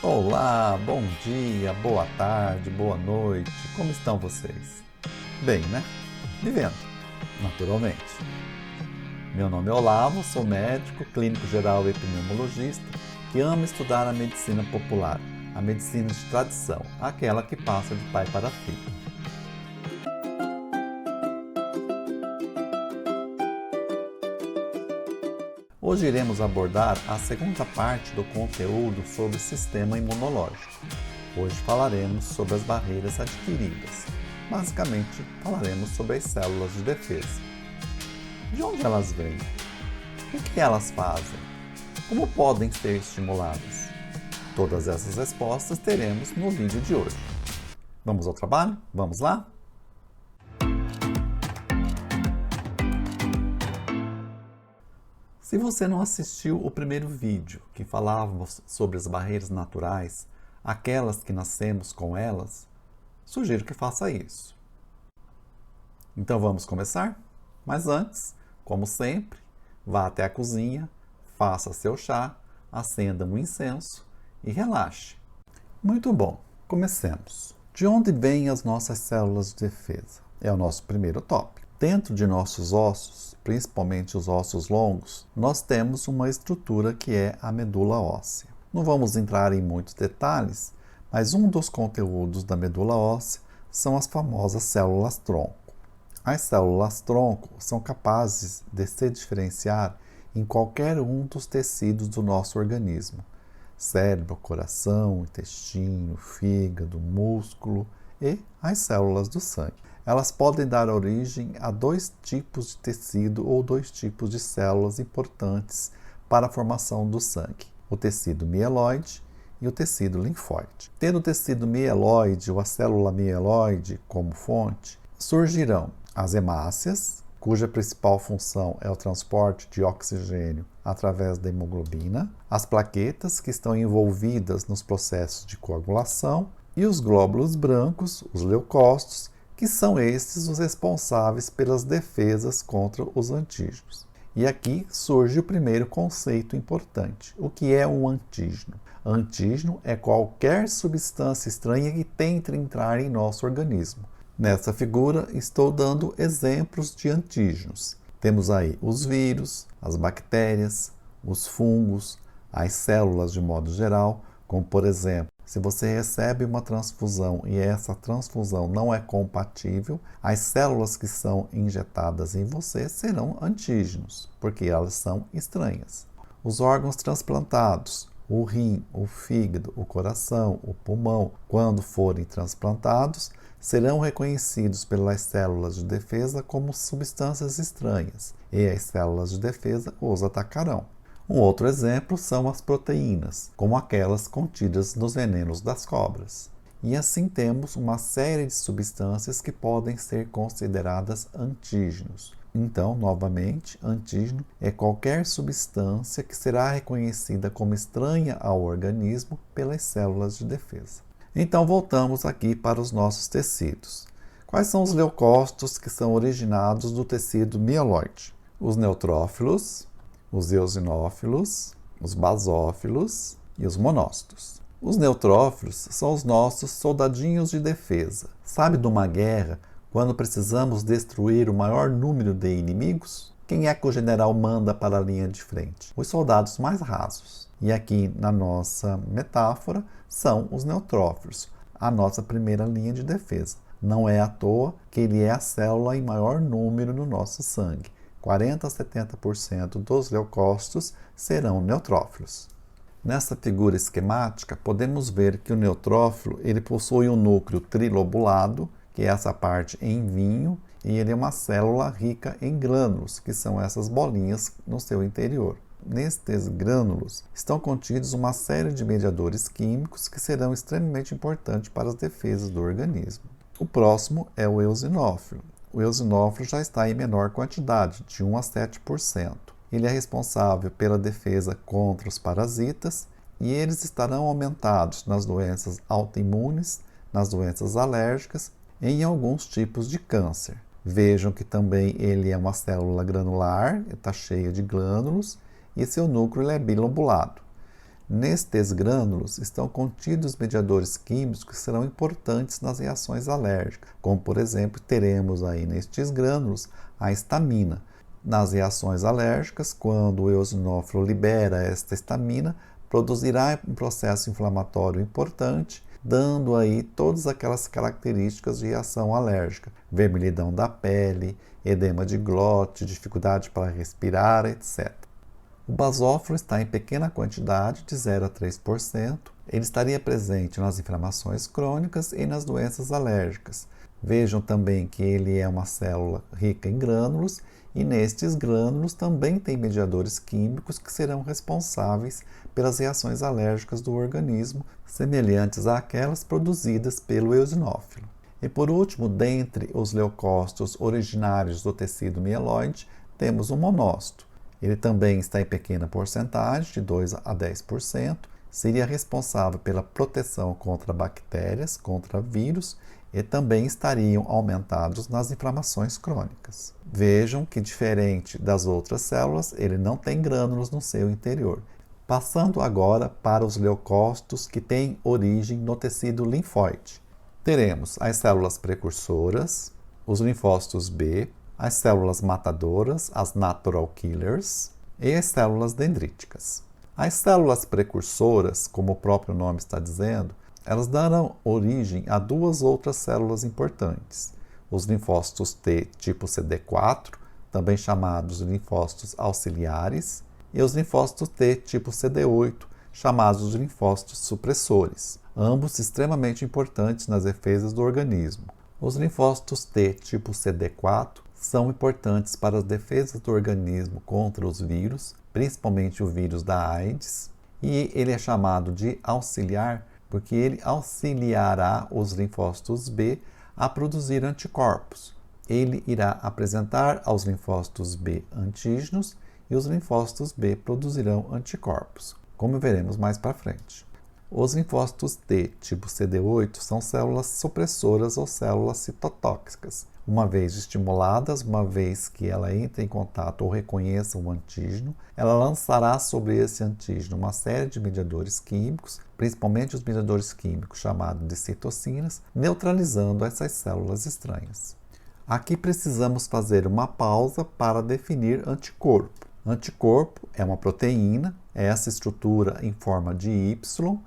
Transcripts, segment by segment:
Olá, bom dia, boa tarde, boa noite, como estão vocês? Bem, né? Vivendo, naturalmente. Meu nome é Olavo, sou médico, clínico geral e pneumologista e amo estudar a medicina popular, a medicina de tradição, aquela que passa de pai para filho. Hoje iremos abordar a segunda parte do conteúdo sobre o sistema imunológico. Hoje falaremos sobre as barreiras adquiridas. Basicamente, falaremos sobre as células de defesa. De onde elas vêm? O que elas fazem? Como podem ser estimuladas? Todas essas respostas teremos no vídeo de hoje. Vamos ao trabalho? Vamos lá? Se você não assistiu o primeiro vídeo que falávamos sobre as barreiras naturais, aquelas que nascemos com elas, sugiro que faça isso. Então vamos começar? Mas antes, como sempre, vá até a cozinha, faça seu chá, acenda um incenso e relaxe. Muito bom, comecemos. De onde vêm as nossas células de defesa? É o nosso primeiro tópico. Dentro de nossos ossos, principalmente os ossos longos, nós temos uma estrutura que é a medula óssea. Não vamos entrar em muitos detalhes, mas um dos conteúdos da medula óssea são as famosas células-tronco. As células-tronco são capazes de se diferenciar em qualquer um dos tecidos do nosso organismo: cérebro, coração, intestino, fígado, músculo e as células do sangue. Elas podem dar origem a dois tipos de tecido ou dois tipos de células importantes para a formação do sangue: o tecido mieloide e o tecido linfóide. Tendo o tecido mieloide ou a célula mieloide como fonte, surgirão as hemácias, cuja principal função é o transporte de oxigênio através da hemoglobina, as plaquetas, que estão envolvidas nos processos de coagulação, e os glóbulos brancos, os leucócitos, que são estes os responsáveis pelas defesas contra os antígenos. E aqui surge o primeiro conceito importante. O que é um antígeno? Antígeno é qualquer substância estranha que tente entrar em nosso organismo. Nessa figura estou dando exemplos de antígenos. Temos aí os vírus, as bactérias, os fungos, as células de modo geral, como por exemplo, se você recebe uma transfusão e essa transfusão não é compatível, as células que são injetadas em você serão antígenos, porque elas são estranhas. Os órgãos transplantados, o rim, o fígado, o coração, o pulmão, quando forem transplantados, serão reconhecidos pelas células de defesa como substâncias estranhas, e as células de defesa os atacarão. Um outro exemplo são as proteínas, como aquelas contidas nos venenos das cobras. E assim temos uma série de substâncias que podem ser consideradas antígenos. Então, novamente, antígeno é qualquer substância que será reconhecida como estranha ao organismo pelas células de defesa. Então, voltamos aqui para os nossos tecidos. Quais são os leucócitos que são originados do tecido mieloide? Os neutrófilos, os eosinófilos, os basófilos e os monócitos. Os neutrófilos são os nossos soldadinhos de defesa. Sabe de uma guerra, quando precisamos destruir o maior número de inimigos? Quem é que o general manda para a linha de frente? Os soldados mais rasos. E aqui na nossa metáfora são os neutrófilos, a nossa primeira linha de defesa. Não é à toa que ele é a célula em maior número no nosso sangue. 40 a 70% dos leucócitos serão neutrófilos. Nessa figura esquemática, podemos ver que o neutrófilo ele possui um núcleo trilobulado, que é essa parte em vinho, e ele é uma célula rica em grânulos, que são essas bolinhas no seu interior. Nestes grânulos estão contidos uma série de mediadores químicos que serão extremamente importantes para as defesas do organismo. O próximo é o eosinófilo. O eosinófilo já está em menor quantidade, de 1 a 7%. Ele é responsável pela defesa contra os parasitas e eles estarão aumentados nas doenças autoimunes, nas doenças alérgicas e em alguns tipos de câncer. Vejam que também ele é uma célula granular, está cheia de glândulos e seu núcleo é bilobulado. Nestes grânulos estão contidos mediadores químicos que serão importantes nas reações alérgicas, como por exemplo teremos aí nestes grânulos a histamina. Nas reações alérgicas, quando o eosinófilo libera esta histamina, produzirá um processo inflamatório importante, dando aí todas aquelas características de reação alérgica: vermelhidão da pele, edema de glote, dificuldade para respirar, etc. O basófilo está em pequena quantidade, de 0 a 3%. Ele estaria presente nas inflamações crônicas e nas doenças alérgicas. Vejam também que ele é uma célula rica em grânulos e nestes grânulos também tem mediadores químicos que serão responsáveis pelas reações alérgicas do organismo, semelhantes àquelas produzidas pelo eosinófilo. E por último, dentre os leucócitos originários do tecido mieloide, temos o monócito. Ele também está em pequena porcentagem, de 2 a 10%, seria responsável pela proteção contra bactérias, contra vírus, e também estariam aumentados nas inflamações crônicas. Vejam que, diferente das outras células, ele não tem grânulos no seu interior. Passando agora para os leucócitos que têm origem no tecido linfóide. Teremos as células precursoras, os linfócitos B, as células matadoras, as natural killers, e as células dendríticas. As células precursoras, como o próprio nome está dizendo, elas darão origem a duas outras células importantes: os linfócitos T tipo CD4, também chamados de linfócitos auxiliares, e os linfócitos T tipo CD8, chamados de linfócitos supressores, ambos extremamente importantes nas defesas do organismo. Os linfócitos T tipo CD4 são importantes para as defesas do organismo contra os vírus, principalmente o vírus da AIDS, e ele é chamado de auxiliar porque ele auxiliará os linfócitos B a produzir anticorpos. Ele irá apresentar aos linfócitos B antígenos e os linfócitos B produzirão anticorpos, como veremos mais para frente. Os linfócitos T tipo CD8 são células supressoras ou células citotóxicas. Uma vez estimuladas, uma vez que ela entre em contato ou reconheça um antígeno, ela lançará sobre esse antígeno uma série de mediadores químicos, principalmente os mediadores químicos chamados de citocinas, neutralizando essas células estranhas. Aqui precisamos fazer uma pausa para definir anticorpo. Anticorpo é uma proteína, é essa estrutura em forma de Y,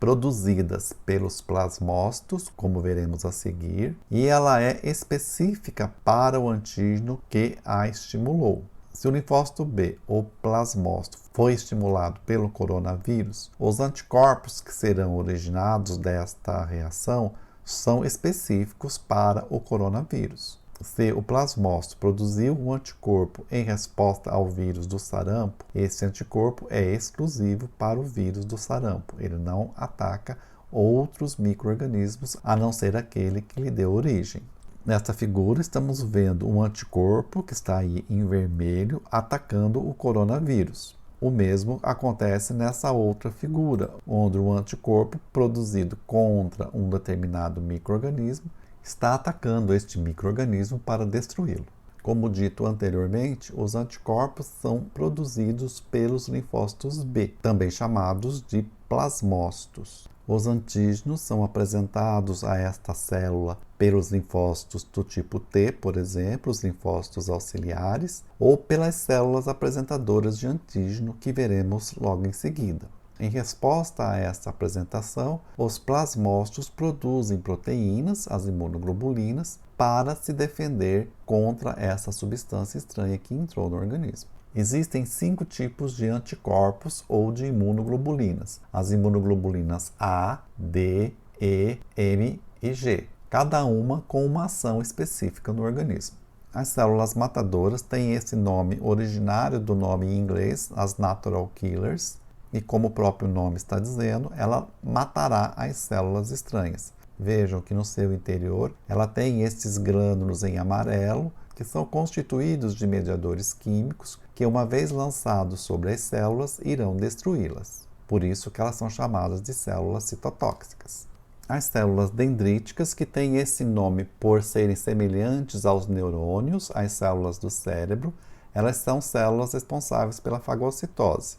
produzidas pelos plasmócitos, como veremos a seguir, e ela é específica para o antígeno que a estimulou. Se o linfócito B ou plasmócito foi estimulado pelo coronavírus, os anticorpos que serão originados desta reação são específicos para o coronavírus. Se o plasmócito produziu um anticorpo em resposta ao vírus do sarampo, esse anticorpo é exclusivo para o vírus do sarampo. Ele não ataca outros micro-organismos, a não ser aquele que lhe deu origem. Nesta figura, estamos vendo um anticorpo que está aí em vermelho atacando o coronavírus. O mesmo acontece nessa outra figura, onde o anticorpo produzido contra um determinado micro-organismo está atacando este micro-organismo para destruí-lo. Como dito anteriormente, os anticorpos são produzidos pelos linfócitos B, também chamados de plasmócitos. Os antígenos são apresentados a esta célula pelos linfócitos do tipo T, por exemplo, os linfócitos auxiliares, ou pelas células apresentadoras de antígeno que veremos logo em seguida. Em resposta a esta apresentação, os plasmócitos produzem proteínas, as imunoglobulinas, para se defender contra essa substância estranha que entrou no organismo. Existem 5 tipos de anticorpos ou de imunoglobulinas: as imunoglobulinas A, D, E, M e G, cada uma com uma ação específica no organismo. As células matadoras têm esse nome originário do nome em inglês, as natural killers, e como o próprio nome está dizendo, ela matará as células estranhas. Vejam que no seu interior ela tem estes grânulos em amarelo, que são constituídos de mediadores químicos que, uma vez lançados sobre as células, irão destruí-las. Por isso que elas são chamadas de células citotóxicas. As células dendríticas, que têm esse nome por serem semelhantes aos neurônios, as células do cérebro, elas são células responsáveis pela fagocitose.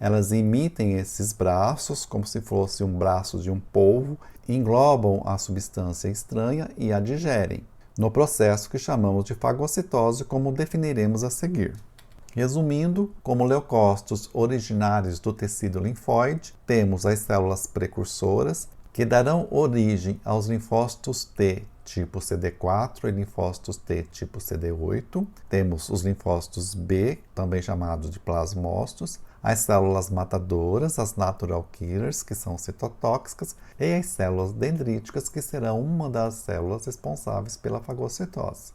Elas emitem esses braços como se fosse um braço de um polvo, englobam a substância estranha e a digerem, no processo que chamamos de fagocitose, como definiremos a seguir. Resumindo, como leucócitos originários do tecido linfóide, temos as células precursoras, que darão origem aos linfócitos T tipo CD4 e linfócitos T tipo CD8. Temos os linfócitos B, também chamados de plasmócitos, as células matadoras, as natural killers, que são citotóxicas, e as células dendríticas, que serão uma das células responsáveis pela fagocitose.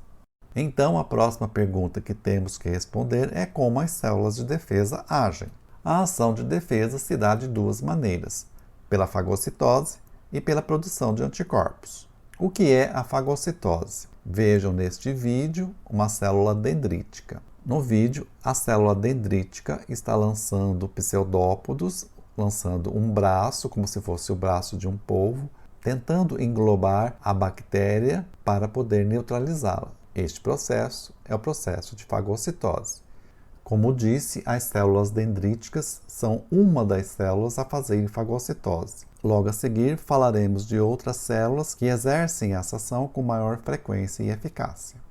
Então, a próxima pergunta que temos que responder é como as células de defesa agem. A ação de defesa se dá de duas maneiras, pela fagocitose e pela produção de anticorpos. O que é a fagocitose? Vejam neste vídeo uma célula dendrítica. No vídeo, a célula dendrítica está lançando pseudópodos, lançando um braço, como se fosse o braço de um polvo, tentando englobar a bactéria para poder neutralizá-la. Este processo é o processo de fagocitose. Como disse, as células dendríticas são uma das células a fazerem fagocitose. Logo a seguir, falaremos de outras células que exercem essa ação com maior frequência e eficácia.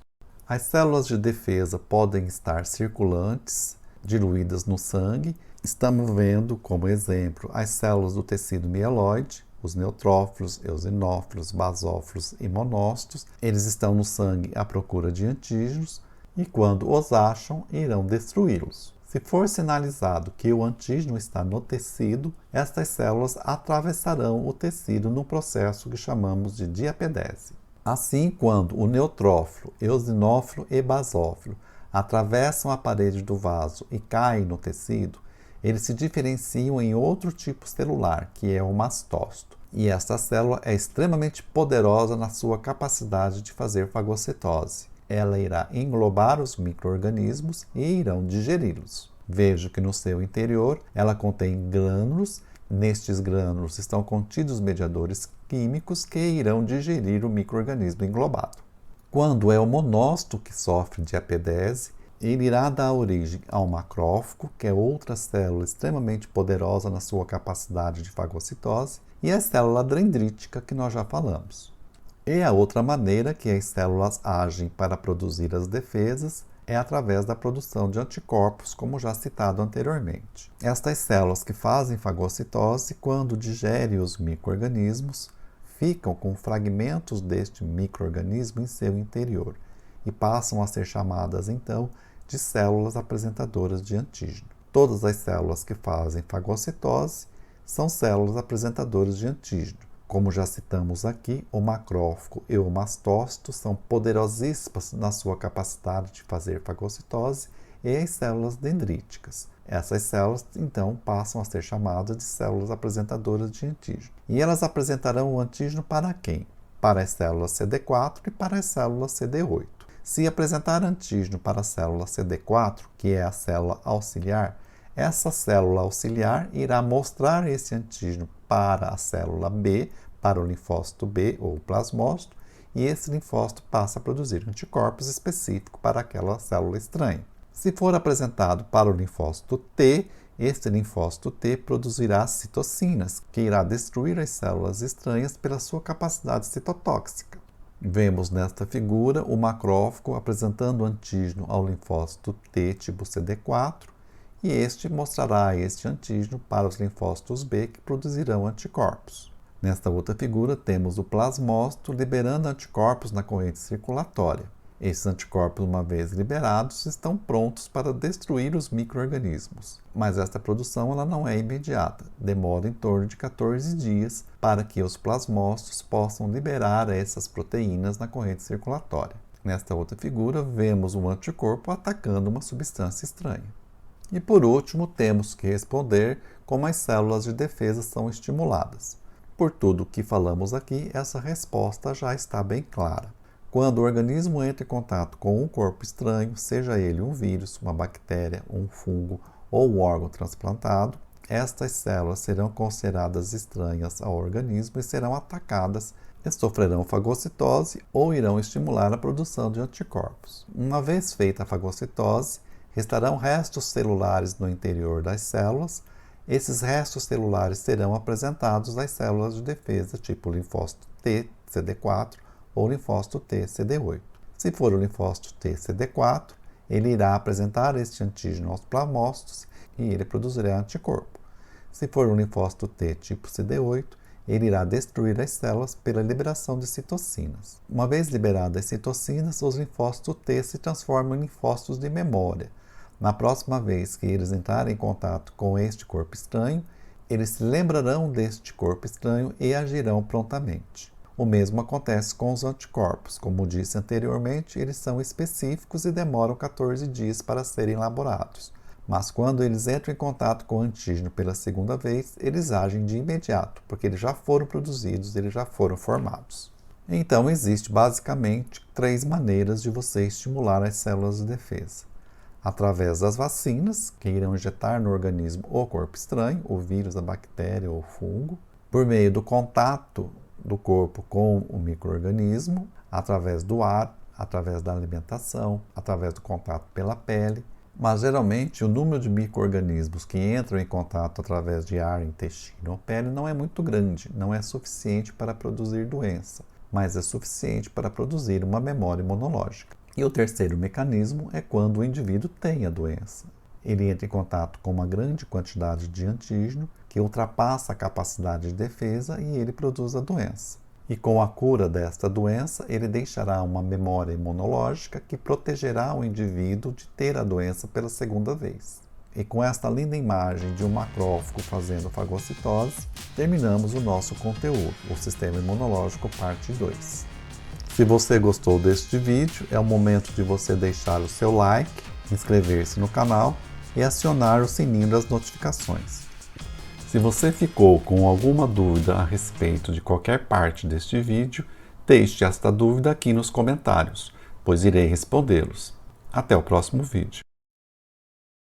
As células de defesa podem estar circulantes, diluídas no sangue. Estamos vendo como exemplo as células do tecido mieloide, os neutrófilos, eosinófilos, basófilos e monócitos. Eles estão no sangue à procura de antígenos e, quando os acham, irão destruí-los. Se for sinalizado que o antígeno está no tecido, estas células atravessarão o tecido no processo que chamamos de diapedese. Assim, quando o neutrófilo, eosinófilo e basófilo atravessam a parede do vaso e caem no tecido, eles se diferenciam em outro tipo celular, que é o mastócito. E esta célula é extremamente poderosa na sua capacidade de fazer fagocitose. Ela irá englobar os micro-organismos e irão digeri-los. Veja que no seu interior ela contém grânulos. Nestes grânulos estão contidos mediadores químicos que irão digerir o micro-organismo englobado. Quando é o monócito que sofre diapedese, ele irá dar origem ao macrófago, que é outra célula extremamente poderosa na sua capacidade de fagocitose, e a célula dendrítica, que nós já falamos. E a outra maneira que as células agem para produzir as defesas é através da produção de anticorpos, como já citado anteriormente. Estas células que fazem fagocitose, quando digerem os micro-organismos, ficam com fragmentos deste micro-organismo em seu interior e passam a ser chamadas, então, de células apresentadoras de antígeno. Todas as células que fazem fagocitose são células apresentadoras de antígeno. Como já citamos aqui, o macrófago e o mastócito são poderosíssimas na sua capacidade de fazer fagocitose, e as células dendríticas. Essas células, então, passam a ser chamadas de células apresentadoras de antígeno. E elas apresentarão o antígeno para quem? Para as células CD4 e para as células CD8. Se apresentar antígeno para a célula CD4, que é a célula auxiliar, essa célula auxiliar irá mostrar esse antígeno para a célula B, para o linfócito B ou plasmócito, e esse linfócito passa a produzir anticorpos específicos para aquela célula estranha. Se for apresentado para o linfócito T, este linfócito T produzirá citocinas, que irá destruir as células estranhas pela sua capacidade citotóxica. Vemos nesta figura o macrófago apresentando antígeno ao linfócito T tipo CD4, e este mostrará este antígeno para os linfócitos B, que produzirão anticorpos. Nesta outra figura, temos o plasmócito liberando anticorpos na corrente circulatória. Esses anticorpos, uma vez liberados, estão prontos para destruir os micro-organismos. Mas esta produção ela não é imediata, demora em torno de 14 dias para que os plasmócitos possam liberar essas proteínas na corrente circulatória. Nesta outra figura, vemos um anticorpo atacando uma substância estranha. E por último, temos que responder como as células de defesa são estimuladas. Por tudo o que falamos aqui, essa resposta já está bem clara. Quando o organismo entra em contato com um corpo estranho, seja ele um vírus, uma bactéria, um fungo ou um órgão transplantado, estas células serão consideradas estranhas ao organismo e serão atacadas e sofrerão fagocitose ou irão estimular a produção de anticorpos. Uma vez feita a fagocitose, restarão restos celulares no interior das células. esses restos celulares serão apresentados às células de defesa, tipo linfócito T, CD4 ou linfócito T, CD8. Se for o linfócito T, CD4, ele irá apresentar este antígeno aos plasmócitos e ele produzirá anticorpo. Se for um linfócito T tipo CD8, ele irá destruir as células pela liberação de citocinas. Uma vez liberadas as citocinas, os linfócitos T se transformam em linfócitos de memória. Na próxima vez que eles entrarem em contato com este corpo estranho, eles se lembrarão deste corpo estranho e agirão prontamente. O mesmo acontece com os anticorpos. Como disse anteriormente, eles são específicos e demoram 14 dias para serem elaborados. Mas quando eles entram em contato com o antígeno pela segunda vez, eles agem de imediato, porque eles já foram produzidos, eles já foram formados. Então, existe basicamente 3 maneiras de você estimular as células de defesa. Através das vacinas, que irão injetar no organismo o corpo estranho, o vírus, a bactéria ou o fungo, por meio do contato do corpo com o micro-organismo, através do ar, através da alimentação, através do contato pela pele. Mas geralmente o número de micro-organismos que entram em contato através de ar, intestino ou pele não é muito grande, não é suficiente para produzir doença, mas é suficiente para produzir uma memória imunológica. E o terceiro mecanismo é quando o indivíduo tem a doença. Ele entra em contato com uma grande quantidade de antígeno que ultrapassa a capacidade de defesa e ele produz a doença. E com a cura desta doença, ele deixará uma memória imunológica que protegerá o indivíduo de ter a doença pela segunda vez. E com esta linda imagem de um macrófago fazendo fagocitose, terminamos o nosso conteúdo, o Sistema Imunológico Parte 2. Se você gostou deste vídeo, é o momento de você deixar o seu like, inscrever-se no canal e acionar o sininho das notificações. Se você ficou com alguma dúvida a respeito de qualquer parte deste vídeo, deixe esta dúvida aqui nos comentários, pois irei respondê-los. Até o próximo vídeo.